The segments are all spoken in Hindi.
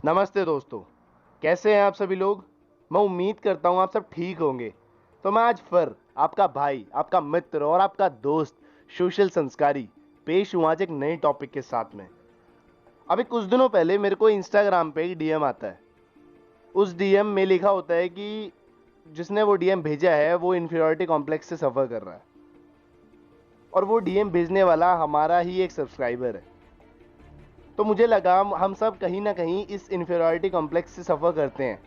नमस्ते दोस्तों, कैसे हैं आप सभी लोग। मैं उम्मीद करता हूं आप सब ठीक होंगे। तो मैं आज फिर आपका भाई, आपका मित्र और आपका दोस्त सोशल संस्कारी पेश हुआ आज एक नए टॉपिक के साथ में। अभी कुछ दिनों पहले मेरे को इंस्टाग्राम पे एक डीएम आता है। उस डीएम में लिखा होता है कि जिसने वो डीएम भेजा है वो इन्फीरियरिटी कॉम्प्लेक्स से सफ़र कर रहा है, और वो डीएम भेजने वाला हमारा ही एक सब्सक्राइबर है। तो मुझे लगा हम सब कहीं ना कहीं इस इन्फीरियरिटी कॉम्प्लेक्स से सफ़र करते हैं,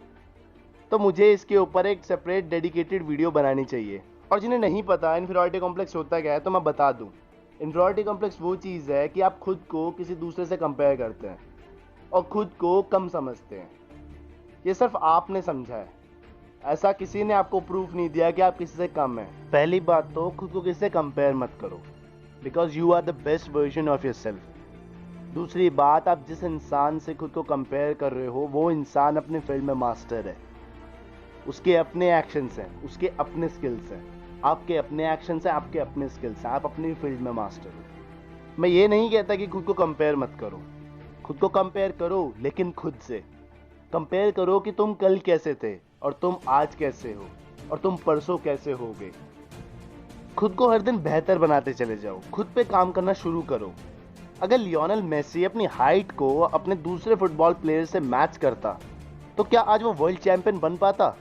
तो मुझे इसके ऊपर एक सेपरेट डेडिकेटेड वीडियो बनानी चाहिए। और जिन्हें नहीं पता इन्फीरियरिटी कॉम्प्लेक्स होता क्या है, तो मैं बता दूं। इन्फीरियरिटी कॉम्प्लेक्स वो चीज़ है कि आप खुद को किसी दूसरे से कंपेयर करते हैं और खुद को कम समझते हैं। ये सिर्फ आपने समझा है, ऐसा किसी ने आपको प्रूफ नहीं दिया कि आप किसी से कम हैं। पहली बात तो खुद को किसी से कंपेयर मत करो, because you are the best version of yourself. दूसरी बात, आप जिस इंसान से खुद को कंपेयर कर रहे हो वो इंसान अपने फील्ड में मास्टर है। उसके अपने एक्शंस हैं, उसके अपने स्किल्स हैं। आपके अपने एक्शंस हैं, आपके अपने स्किल्स हैं। आप अपनी फील्ड में मास्टर हो। मैं ये नहीं कहता कि खुद को कंपेयर मत करो, खुद को कंपेयर करो, लेकिन खुद से कंपेयर करो कि तुम कल कैसे थे और तुम आज कैसे हो और तुम परसों कैसे होगे। खुद को हर दिन बेहतर बनाते चले जाओ, खुद पे काम करना शुरू करो। अगर लियोनेल मेसी अपनी हाइट को अपने दूसरे फुटबॉल प्लेयर से मैच करता तो क्या आज वो वर्ल्ड चैंपियन बन पाता?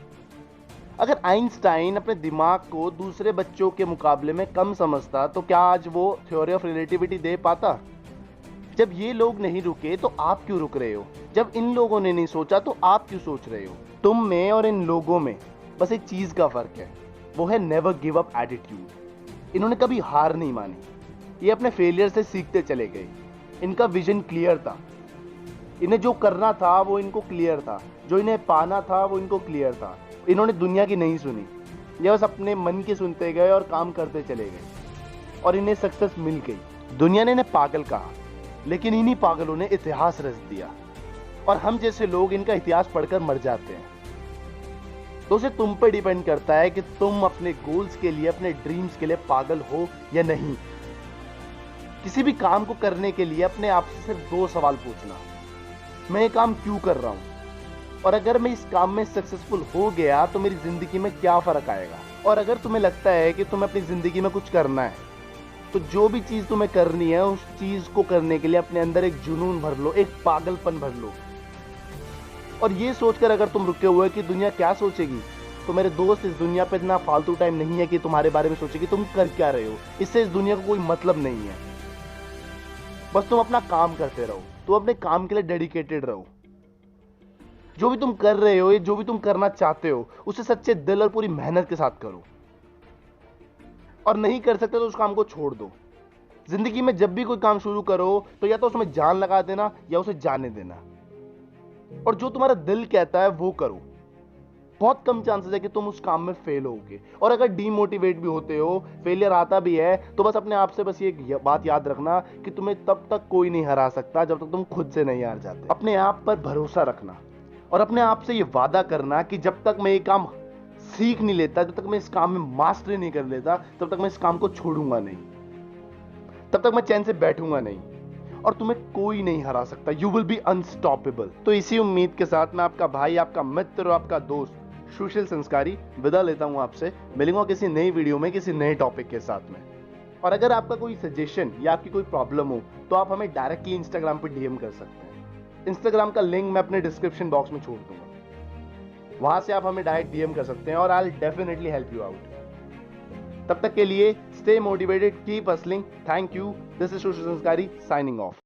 अगर आइंस्टाइन अपने दिमाग को दूसरे बच्चों के मुकाबले में कम समझता तो क्या आज वो थ्योरी ऑफ रिलेटिविटी दे पाता? जब ये लोग नहीं रुके तो आप क्यों रुक रहे हो? जब इन लोगों ने नहीं सोचा तो आप क्यों सोच रहे हो? तुम में और इन लोगों में बस एक चीज का फर्क है, वो है नेवर गिव अप एटीट्यूड। इन्होंने कभी हार नहीं मानी, ये अपने फेलियर से सीखते चले गए। इनका विजन क्लियर था, इन्हें जो करना था वो इनको क्लियर था, जो इन्हें पाना था वो इनको क्लियर था। इन्होंने दुनिया की नहीं सुनी, ये बस अपने मन की सुनते गए और काम करते चले गए, और इन्हें सक्सेस मिल गई। दुनिया ने इन्हें पागल कहा, लेकिन इन्हीं पागलों ने इतिहास रच दिया, और हम जैसे लोग इनका इतिहास पढ़कर मर जाते हैं। तो उसे तुम पे डिपेंड करता है कि तुम अपने गोल्स के लिए, अपने ड्रीम्स के लिए पागल हो या नहीं। किसी भी काम को करने के लिए अपने आप से सिर्फ 2 सवाल पूछना, मैं ये काम क्यों कर रहा हूं, और अगर मैं इस काम में सक्सेसफुल हो गया तो मेरी जिंदगी में क्या फर्क आएगा। और अगर तुम्हें लगता है कि तुम्हें अपनी जिंदगी में कुछ करना है, तो जो भी चीज तुम्हें करनी है उस चीज को करने के लिए अपने अंदर एक जुनून भर लो, एक पागलपन भर लो। और ये सोचकर अगर तुम रुके हुए कि दुनिया क्या सोचेगी, तो मेरे दोस्त, इस दुनिया पे इतना फालतू टाइम नहीं है कि तुम्हारे बारे में सोचे कि तुम कर क्या रहे हो। इससे इस दुनिया को कोई मतलब नहीं है। बस तुम अपना काम करते रहो, तुम अपने काम के लिए डेडिकेटेड रहो। जो भी तुम कर रहे हो, जो भी तुम करना चाहते हो, उसे सच्चे दिल और पूरी मेहनत के साथ करो। और नहीं कर सकते तो उस काम को छोड़ दो। जिंदगी में जब भी कोई काम शुरू करो तो या तो उसमें जान लगा देना या उसे जाने देना, और जो तुम्हारा दिल कहता है वो करो। बहुत कम चांसेस है कि तुम उस काम में फेल होगे। और अगर डीमोटिवेट भी होते हो, फेलियर आता भी है, तो बस अपने आप से बस ये बात याद रखना कि तुम्हें तब तक कोई नहीं हरा सकता जब तक तुम खुद से नहीं हार जाते। अपने आप पर भरोसा रखना और अपने आप से ये वादा करना कि जब तक मैं ये काम सीख नहीं लेता, जब तक मैं इस काम में मास्टरी नहीं कर लेता, तब तक मैं इस काम को छोड़ूंगा नहीं, तब तक मैं चैन से बैठूंगा नहीं, और तुम्हें कोई नहीं हरा सकता। You will be unstoppable. तो इसी उम्मीद के साथ मैं आपका भाई, आपका मित्र और आपका दोस्त सोशल संस्कारी विदा लेता हूं आपसे। मिलूंगा किसी नई वीडियो में, किसी नए टॉपिक के साथ में। और अगर आपका कोई सजेशन या आपकी कोई प्रॉब्लम हो तो आप हमें डायरेक्टली इंस्टाग्राम पर डीएम कर सकते हैं। इंस्टाग्राम का लिंक मैं अपने डिस्क्रिप्शन बॉक्स में छोड़ दूंगा, वहां से आप हमें डायरेक्ट डीएम कर सकते हैं और I will definitely help you out. तब तक के लिए stay motivated, keep hustling. Thank you. This is social संस्कारी साइनिंग ऑफ।